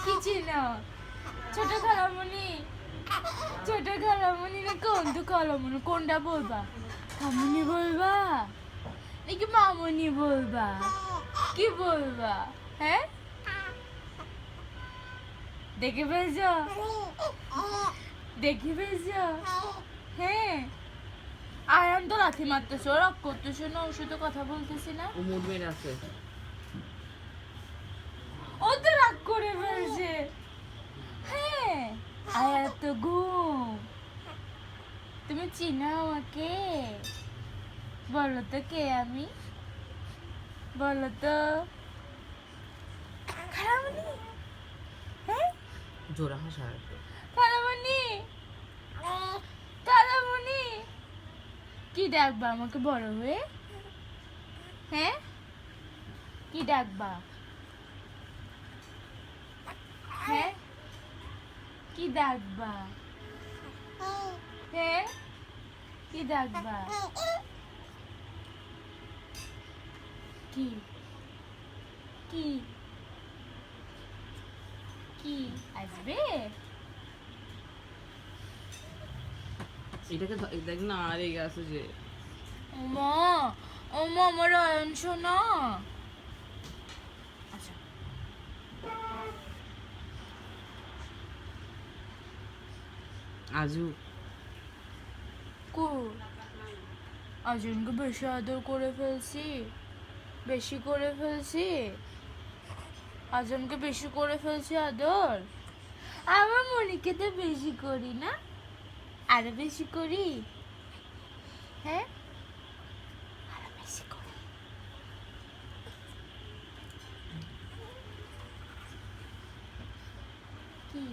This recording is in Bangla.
কি চিনো? ছোট খালামণি, ছোট খালামণি না কোন খালামণি? কোনটা বলবা? খামুনি বলবা নাকি মামুনি বলবা? কি বলবা? হ্যাঁ, দেখে ফেলছ? দেখে ফেলছ? হ্যাঁ। আয়ান তো লাথি মারতেছে, রাগ করতেছে না, ওর সাথে কথা বলতেছি না। ও মুড মেরে আছে। ও তো রাগ করে ফেলছে। হ্যাঁ, আয়ার তো ঘুম। তুমি চিনো আমাকে? বলো তো কে আমি? বলো তো। খালামণি, হ্যাঁ জোড়া হাসা। খালামণি, খালামণি। কি ডাকবা আমাকে বড় হয়ে? হ্যাঁ, কি ডাকবা? হ্যাঁ, কি ডাকবা? হ্যাঁ, কি ডাকবা? কি কি কি আসবে? এটাকে দেখ না, আর এই আছে যে ওমা, ওমা আমার আয়ন শোনা। আচ্ছা, আজু কো আজনকে বেশি আদর করে ফেলছি, বেশি করে ফেলছি, আজনকে বেশি করে ফেলছি আদর। আমার মনিকে তো বেশি করি না, আরো বেশি করি। হ্যাঁ, আরো বেশি করি। কি